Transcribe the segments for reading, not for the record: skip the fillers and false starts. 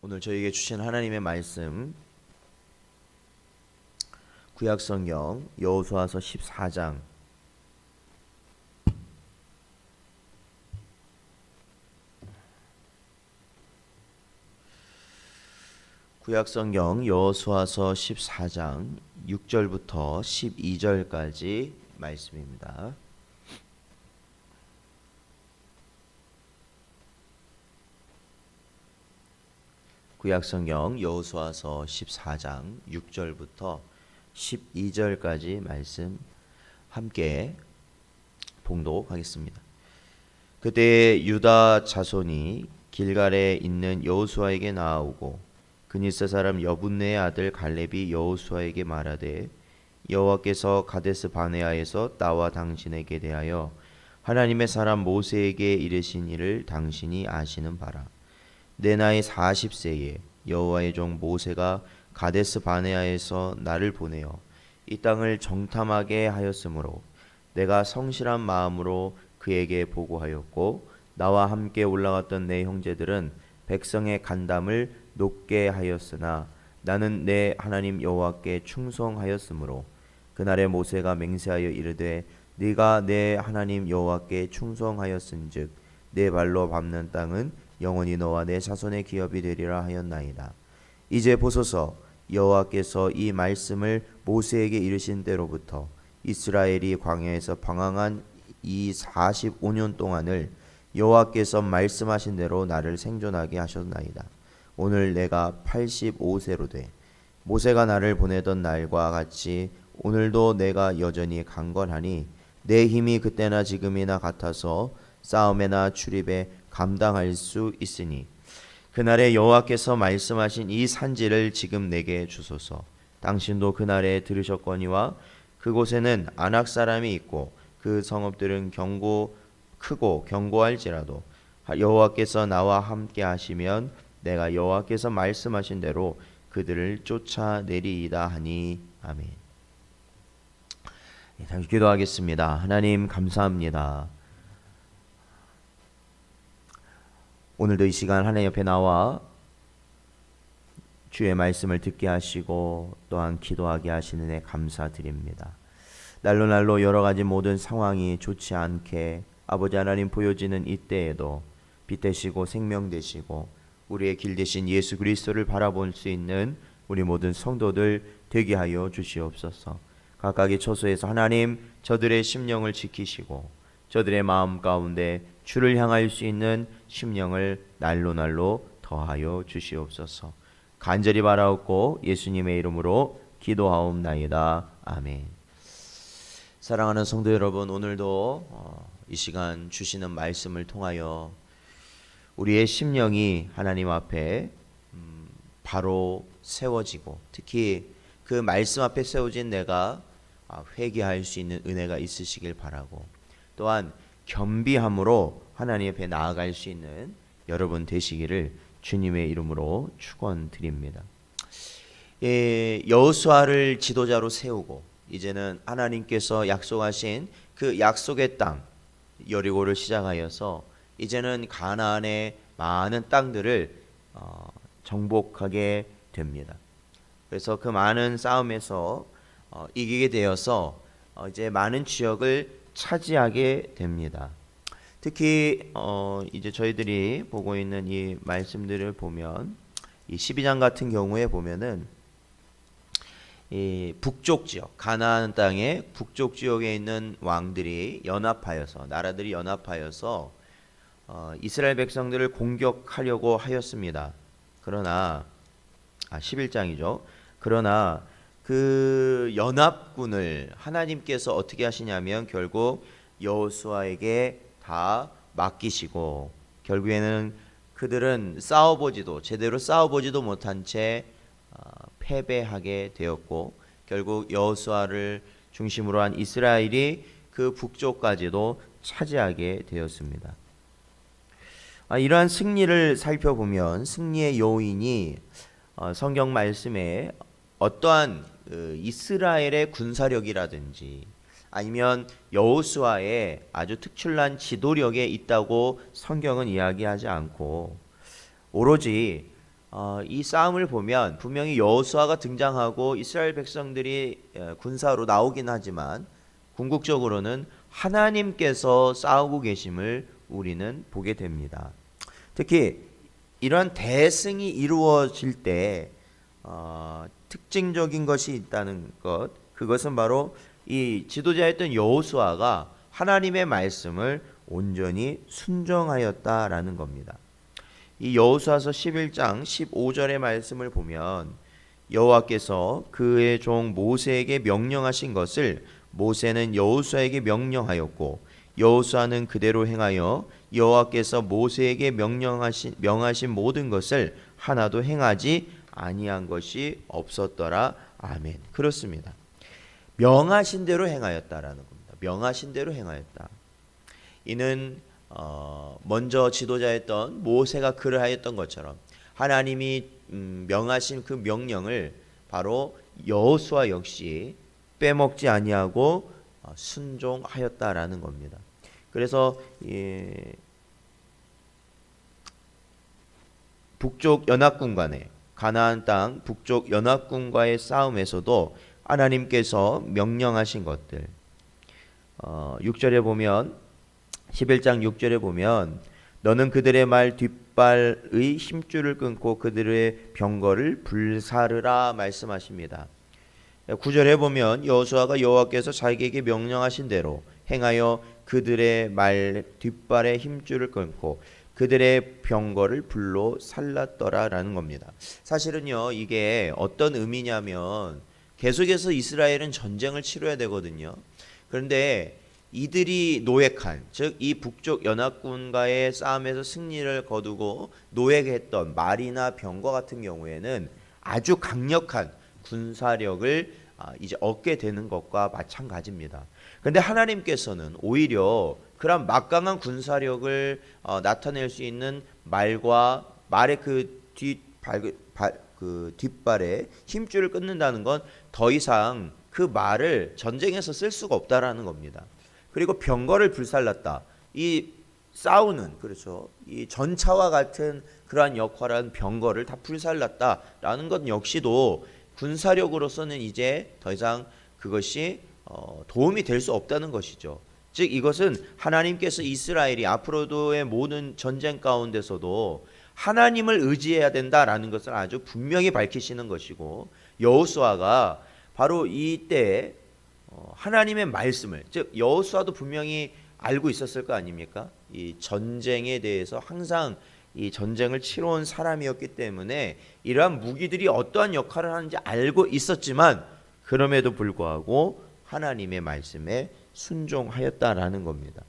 오늘 저에게 주신 하나님의 말씀 구약성경 여호수아서 14장 구약성경 여호수아서 14장 6절부터 12절까지 말씀입니다. 구약성경 여호수아서 14장 6절부터 12절까지 말씀 함께 봉독하겠습니다. 그때 유다 자손이 길갈에 있는 여호수아에게 나아오고 그니스 사람 여분네의 아들 갈렙이 여호수아에게 말하되 여호와께서 가데스 바네아에서 나와 당신에게 대하여 하나님의 사람 모세에게 이르신 일을 당신이 아시는 바라. 내 나이 40세에 여호와의 종 모세가 가데스 바네아에서 나를 보내어 이 땅을 정탐하게 하였으므로 내가 성실한 마음으로 그에게 보고하였고 나와 함께 올라갔던 내 형제들은 백성의 간담을 높게 하였으나 나는 내 하나님 여호와께 충성하였으므로 그날에 모세가 맹세하여 이르되 네가 내 하나님 여호와께 충성하였은즉 내 발로 밟는 땅은 영원히 너와 내 자손의 기업이 되리라 하였나이다. 이제 보소서 여호와께서 이 말씀을 모세에게 이르신 때로부터 이스라엘이 광야에서 방황한 이 45년 동안을 여호와께서 말씀하신 대로 나를 생존하게 하셨나이다. 오늘 내가 85세로 돼 모세가 나를 보내던 날과 같이 오늘도 내가 여전히 강건하니 내 힘이 그때나 지금이나 같아서 싸움에나 출입에 감당할 수 있으니 그날에 여호와께서 말씀하신 이 산지를 지금 내게 주소서. 당신도 그날에 들으셨거니와 그곳에는 아낙 사람이 있고 그 성읍들은 크고 견고할지라도 여호와께서 나와 함께 하시면 내가 여호와께서 말씀하신 대로 그들을 쫓아내리이다 하니 아멘. 다시 기도하겠습니다. 하나님 감사합니다. 오늘도 이 시간 하나님 옆에 나와 주의 말씀을 듣게 하시고 또한 기도하게 하시는 데 감사드립니다. 날로 여러 가지 모든 상황이 좋지 않게 아버지 하나님 보여지는 이때에도 빛 되시고 생명 되시고 우리의 길 되신 예수 그리스도를 바라볼 수 있는 우리 모든 성도들 되게 하여 주시옵소서. 각각의 처소에서 하나님 저들의 심령을 지키시고 저들의 마음 가운데 주를 향할 수 있는 심령을 날로 더하여 주시옵소서. 간절히 바라옵고 예수님의 이름으로 기도하옵나이다. 아멘. 사랑하는 성도 여러분, 오늘도 이 시간 주시는 말씀을 통하여 우리의 심령이 하나님 앞에 바로 세워지고 특히 그 말씀 앞에 세워진 내가 회개할 수 있는 은혜가 있으시길 바라고 또한 겸비함으로 하나님 앞에 나아갈 수 있는 여러분 되시기를 주님의 이름으로 축원드립니다. 여호수아를 지도자로 세우고 이제는 하나님께서 약속하신 그 약속의 땅 여리고를 시작하여서 이제는 가나안의 많은 땅들을 정복하게 됩니다. 그래서 그 많은 싸움에서 이기게 되어서 이제 많은 지역을 차지하게 됩니다. 특히 이제 저희들이 보고 있는 이 말씀들을 보면 이 12장 같은 경우에 보면은 이 북쪽 지역 가나안 땅의 북쪽 지역에 있는 왕들이 연합하여서 나라들이 연합하여서 이스라엘 백성들을 공격하려고 하였습니다. 그러나 11장이죠. 그러나 그 연합군을 하나님께서 어떻게 하시냐면 결국 여호수아에게 다 맡기시고 결국에는 그들은 제대로 싸워보지도 못한 채 패배하게 되었고 결국 여호수아를 중심으로 한 이스라엘이 그 북쪽까지도 차지하게 되었습니다. 이러한 승리를 살펴보면 승리의 요인이 성경 말씀에 어떠한 이스라엘의 군사력이라든지 아니면 여호수아의 아주 특출난 지도력에 있다고 성경은 이야기하지 않고 오로지 이 싸움을 보면 분명히 여호수아가 등장하고 이스라엘 백성들이 군사로 나오긴 하지만 궁극적으로는 하나님께서 싸우고 계심을 우리는 보게 됩니다. 특히 이러한 대승이 이루어질 때 특징적인 것이 있다는 것, 그것은 바로 이 지도자였던 여호수아가 하나님의 말씀을 온전히 순종하였다라는 겁니다. 이 여호수아서 11장 15절의 말씀을 보면 여호와께서 그의 종 모세에게 명령하신 것을 모세는 여호수아에게 명령하였고 여호수아는 그대로 행하여 여호와께서 모세에게 명하신 모든 것을 하나도 행하지 아니한 것이 없었더라. 아멘. 그렇습니다. 명하신 대로 행하였다라는 겁니다. 명하신 대로 행하였다. 이는 먼저 지도자였던 모세가 그를 하였던 것처럼 하나님이 명하신 그 명령을 바로 여호수아 역시 빼먹지 아니하고 순종하였다라는 겁니다. 그래서 북쪽 연합군간의 가나안 땅 북쪽 연합군과의 싸움에서도 하나님께서 명령하신 것들 6절에 보면 11장 6절에 보면 너는 그들의 말 뒷발의 힘줄을 끊고 그들의 병거를 불사르라 말씀하십니다. 9절에 보면 여호수아가 여호와께서 자기에게 명령하신 대로 행하여 그들의 말 뒷발의 힘줄을 끊고 그들의 병거를 불로 살랐더라라는 겁니다. 사실은요, 이게 어떤 의미냐면 계속해서 이스라엘은 전쟁을 치러야 되거든요. 그런데 이들이 노획한, 즉 이 북쪽 연합군과의 싸움에서 승리를 거두고 노획했던 말이나 병거 같은 경우에는 아주 강력한 군사력을 이제 얻게 되는 것과 마찬가지입니다. 그런데 하나님께서는 오히려 그런 막강한 군사력을 나타낼 수 있는 말과 말의 그 뒷발에 힘줄을 끊는다는 건 더 이상 그 말을 전쟁에서 쓸 수가 없다라는 겁니다. 그리고 병거를 불살랐다. 이 싸우는, 그렇죠, 이 전차와 같은 그러한 역할을 한 병거를 다 불살랐다라는 것 역시도 군사력으로서는 이제 더 이상 그것이 도움이 될 수 없다는 것이죠. 즉 이것은 하나님께서 이스라엘이 앞으로도의 모든 전쟁 가운데서도 하나님을 의지해야 된다라는 것을 아주 분명히 밝히시는 것이고, 여호수아가 바로 이때 하나님의 말씀을, 즉 여호수아도 분명히 알고 있었을 거 아닙니까? 이 전쟁에 대해서 항상 이 전쟁을 치러온 사람이었기 때문에 이러한 무기들이 어떠한 역할을 하는지 알고 있었지만 그럼에도 불구하고 하나님의 말씀에 순종하였다라는 겁니다.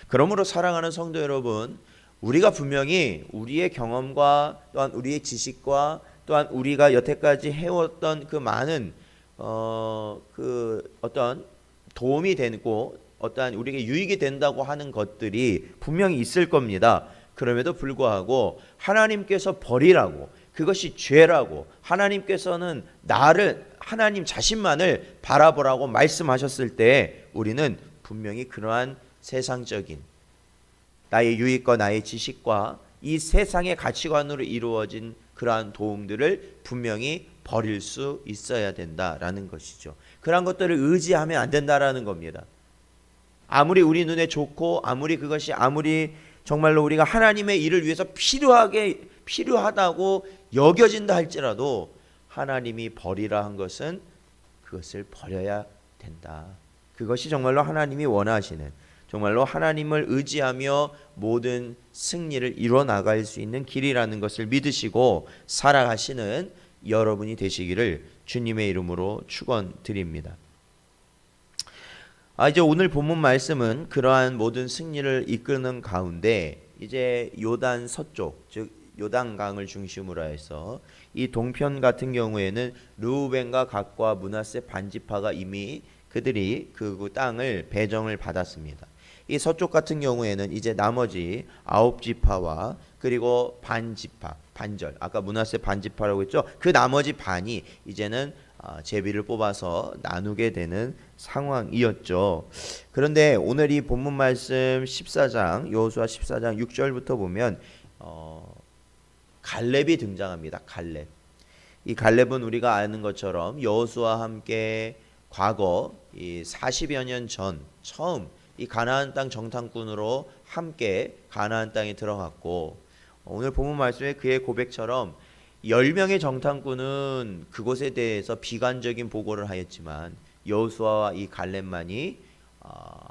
그러므로 사랑하는 성도 여러분, 우리가 분명히 우리의 경험과 또한 우리의 지식과 또한 우리가 여태까지 해왔던 그 많은 그 어떤 도움이 되고 어떠한 우리에게 유익이 된다고 하는 것들이 분명히 있을 겁니다. 그럼에도 불구하고 하나님께서 버리라고, 그것이 죄라고, 하나님께서는 나를, 하나님 자신만을 바라보라고 말씀하셨을 때 우리는 분명히 그러한 세상적인 나의 유익과 나의 지식과 이 세상의 가치관으로 이루어진 그러한 도움들을 분명히 버릴 수 있어야 된다라는 것이죠. 그러한 것들을 의지하면 안 된다라는 겁니다. 아무리 우리 눈에 좋고 아무리 정말로 우리가 하나님의 일을 위해서 필요하다고 여겨진다 할지라도 하나님이 버리라 한 것은 그것을 버려야 된다. 그것이 정말로 하나님이 원하시는, 정말로 하나님을 의지하며 모든 승리를 이뤄 나갈 수 있는 길이라는 것을 믿으시고 살아가시는 여러분이 되시기를 주님의 이름으로 축원드립니다. 이제 오늘 본문 말씀은 그러한 모든 승리를 이끄는 가운데 이제 요단 서쪽, 즉 요단강을 중심으로 해서 이 동편 같은 경우에는 르우벤과 갓과 므낫세 반지파가 이미 그들이 그 땅을 배정을 받았습니다. 이 서쪽 같은 경우에는 이제 나머지 9지파와 그리고 반지파, 반절, 아까 므낫세 반지파라고 했죠. 그 나머지 반이 이제는 제비를 뽑아서 나누게 되는 상황이었죠. 그런데 오늘 이 본문 말씀 14장 여호수아 14장 6절부터 보면 갈렙이 등장합니다. 갈렙. 이 갈렙은 우리가 아는 것처럼 여호수아와 함께 과거 이 40여 년 전 처음 이 가나안 땅 정탐꾼으로 함께 가나안 땅에 들어갔고, 오늘 본문 말씀에 그의 고백처럼 10명의 정탐꾼은 그곳에 대해서 비관적인 보고를 하였지만 여호수아와 이 갈렙만이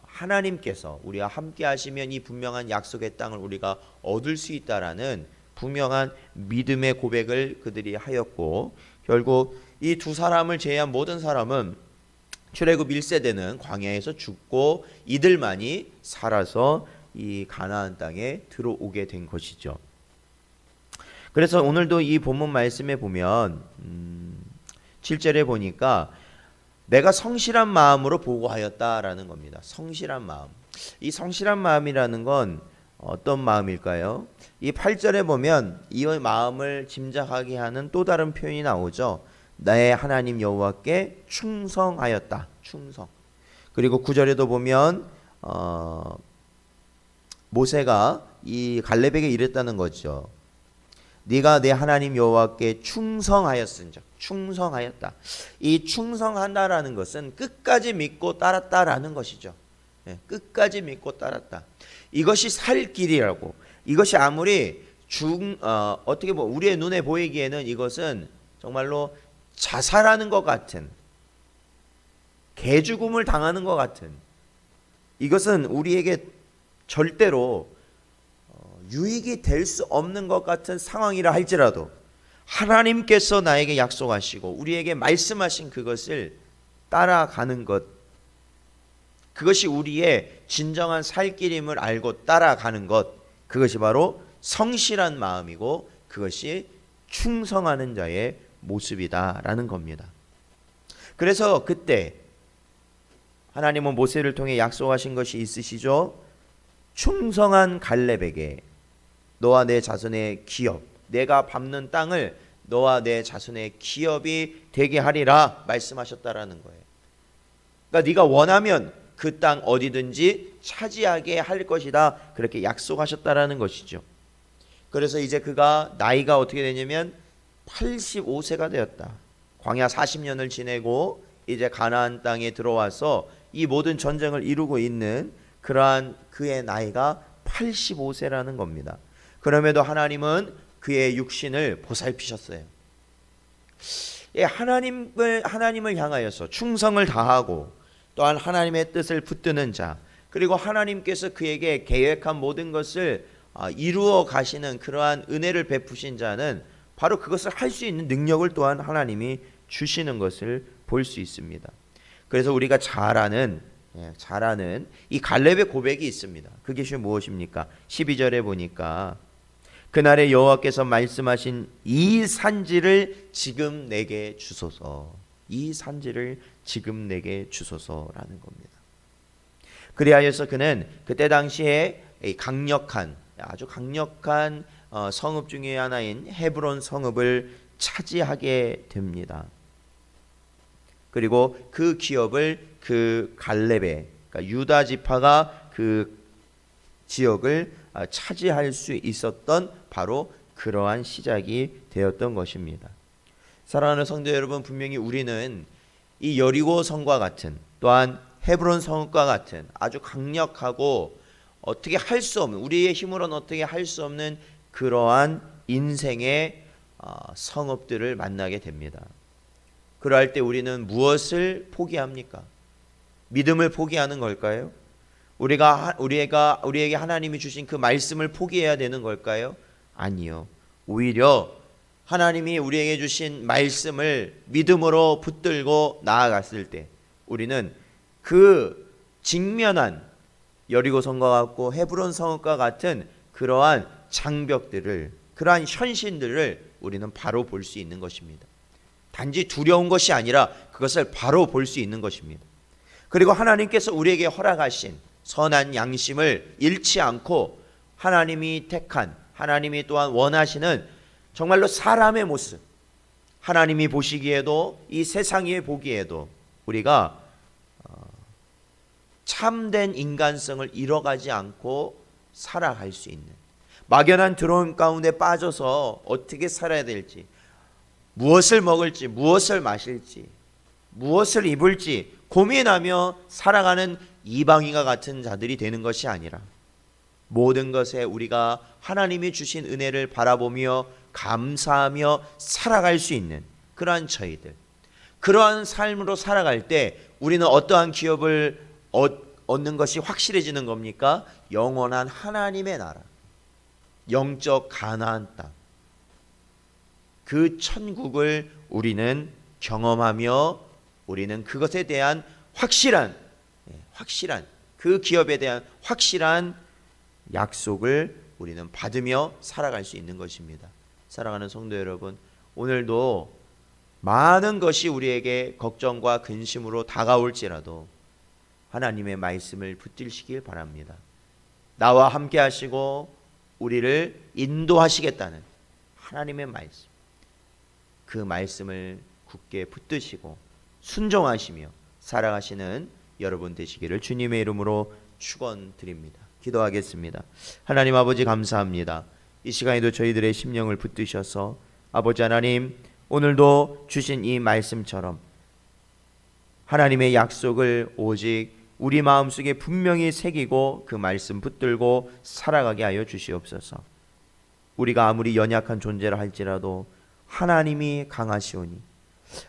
하나님께서 우리와 함께 하시면 이 분명한 약속의 땅을 우리가 얻을 수 있다라는 분명한 믿음의 고백을 그들이 하였고, 결국 이 두 사람을 제외한 모든 사람은 출애굽 1세대는 광야에서 죽고 이들만이 살아서 이 가나안 땅에 들어오게 된 것이죠. 그래서 오늘도 이 본문 말씀에 보면 7절에 보니까 내가 성실한 마음으로 보고하였다라는 겁니다. 성실한 마음. 이 성실한 마음이라는 건 어떤 마음일까요? 이 8절에 보면 이 마음을 짐작하게 하는 또 다른 표현이 나오죠. 나의 하나님 여호와께 충성하였다. 충성. 그리고 9절에도 보면 모세가 이 갈렙에게 이랬다는 거죠. 네가 내 하나님 여호와께 충성하였은즉. 충성하였다. 이 충성한다라는 것은 끝까지 믿고 따랐다라는 것이죠. 끝까지 믿고 따랐다. 이것이 살 길이라고. 이것이 아무리 어떻게 보면 우리의 눈에 보이기에는 이것은 정말로 자살하는 것 같은, 개죽음을 당하는 것 같은, 이것은 우리에게 절대로 유익이 될 수 없는 것 같은 상황이라 할지라도 하나님께서 나에게 약속하시고 우리에게 말씀하신 그것을 따라가는 것, 그것이 우리의 진정한 살 길임을 알고 따라가는 것, 그것이 바로 성실한 마음이고 그것이 충성하는 자의 모습이다라는 겁니다. 그래서 그때 하나님은 모세를 통해 약속하신 것이 있으시죠. 충성한 갈렙에게 너와 내 자손의 기업, 내가 밟는 땅을 너와 내 자손의 기업이 되게 하리라 말씀하셨다라는 거예요. 그러니까 네가 원하면 그 땅 어디든지 차지하게 할 것이다, 그렇게 약속하셨다라는 것이죠. 그래서 이제 그가 나이가 어떻게 되냐면 85세가 되었다. 광야 40년을 지내고 이제 가나안 땅에 들어와서 이 모든 전쟁을 이루고 있는 그러한 그의 나이가 85세라는 겁니다. 그럼에도 하나님은 그의 육신을 보살피셨어요. 하나님을 향하여서 충성을 다하고 또한 하나님의 뜻을 붙드는 자, 그리고 하나님께서 그에게 계획한 모든 것을 이루어 가시는 그러한 은혜를 베푸신 자는 바로 그것을 할 수 있는 능력을 또한 하나님이 주시는 것을 볼 수 있습니다. 그래서 우리가 잘 아는 이 갈렙의 고백이 있습니다. 그것이 무엇입니까? 12절에 보니까 그날에 여호와께서 말씀하신 이 산지를 지금 내게 주소서. 이 산지를 지금 내게 주소서라는 겁니다. 그리하여서 그는 그때 당시에 아주 강력한 성읍 중에 하나인 헤브론 성읍을 차지하게 됩니다. 그리고 그 기업을 그 갈렙의, 그러니까 유다 지파가 그 지역을 차지할 수 있었던 바로 그러한 시작이 되었던 것입니다. 사랑하는 성도 여러분, 분명히 우리는 이 여리고 성과 같은, 또한 헤브론 성읍과 같은 아주 강력하고 어떻게 할 수 없는, 우리의 힘으로는 어떻게 할 수 없는 그러한 인생의 성읍들을 만나게 됩니다. 그럴 때 우리는 무엇을 포기합니까? 믿음을 포기하는 걸까요? 우리에게 하나님이 주신 그 말씀을 포기해야 되는 걸까요? 아니요. 오히려 하나님이 우리에게 주신 말씀을 믿음으로 붙들고 나아갔을 때 우리는 그 직면한 여리고 성과 같고 헤브론 성읍과 같은 그러한 장벽들을, 그러한 현실들을 우리는 바로 볼 수 있는 것입니다. 단지 두려운 것이 아니라 그것을 바로 볼 수 있는 것입니다. 그리고 하나님께서 우리에게 허락하신 선한 양심을 잃지 않고 하나님이 택한, 하나님이 또한 원하시는 정말로 사람의 모습, 하나님이 보시기에도 이 세상이 보기에도 우리가 참된 인간성을 잃어가지 않고 살아갈 수 있는, 막연한 두려움 가운데 빠져서 어떻게 살아야 될지, 무엇을 먹을지, 무엇을 마실지, 무엇을 입을지 고민하며 살아가는 이방인과 같은 자들이 되는 것이 아니라 모든 것에 우리가 하나님이 주신 은혜를 바라보며 감사하며 살아갈 수 있는 그러한 저희들, 그러한 삶으로 살아갈 때 우리는 어떠한 기업을 얻는 것이 확실해지는 겁니까? 영원한 하나님의 나라, 영적 가나안 땅, 그 천국을 우리는 경험하며 우리는 그것에 대한 확실한 그 기업에 대한 확실한 약속을 우리는 받으며 살아갈 수 있는 것입니다. 사랑하는 성도 여러분, 오늘도 많은 것이 우리에게 걱정과 근심으로 다가올지라도 하나님의 말씀을 붙들시길 바랍니다. 나와 함께 하시고 우리를 인도하시겠다는 하나님의 말씀, 그 말씀을 굳게 붙드시고 순종하시며 살아가시는 여러분 되시기를 주님의 이름으로 축원드립니다. 기도하겠습니다. 하나님 아버지, 감사합니다. 이 시간에도 저희들의 심령을 붙드셔서 아버지 하나님, 오늘도 주신 이 말씀처럼 하나님의 약속을 오직 우리 마음속에 분명히 새기고 그 말씀 붙들고 살아가게 하여 주시옵소서. 우리가 아무리 연약한 존재라 할지라도 하나님이 강하시오니,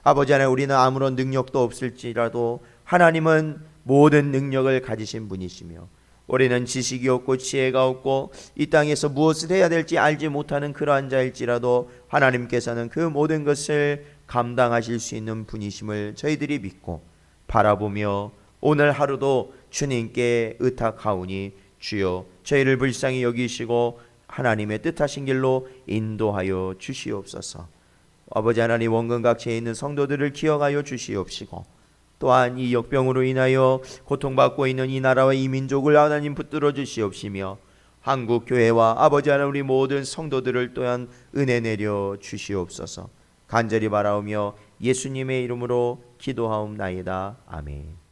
아버지 하나님, 우리는 아무런 능력도 없을지라도 하나님은 모든 능력을 가지신 분이시며 우리는 지식이 없고 지혜가 없고 이 땅에서 무엇을 해야 될지 알지 못하는 그러한 자일지라도 하나님께서는 그 모든 것을 감당하실 수 있는 분이심을 저희들이 믿고 바라보며 오늘 하루도 주님께 의탁하오니 주여 저희를 불쌍히 여기시고 하나님의 뜻하신 길로 인도하여 주시옵소서. 아버지 하나님, 원근각지에 있는 성도들을 기억하여 주시옵시고 또한 이 역병으로 인하여 고통받고 있는 이 나라와 이 민족을 하나님 붙들어 주시옵시며 한국 교회와 아버지 하나님 우리 모든 성도들을 또한 은혜 내려 주시옵소서. 간절히 바라오며 예수님의 이름으로 기도하옵나이다. 아멘.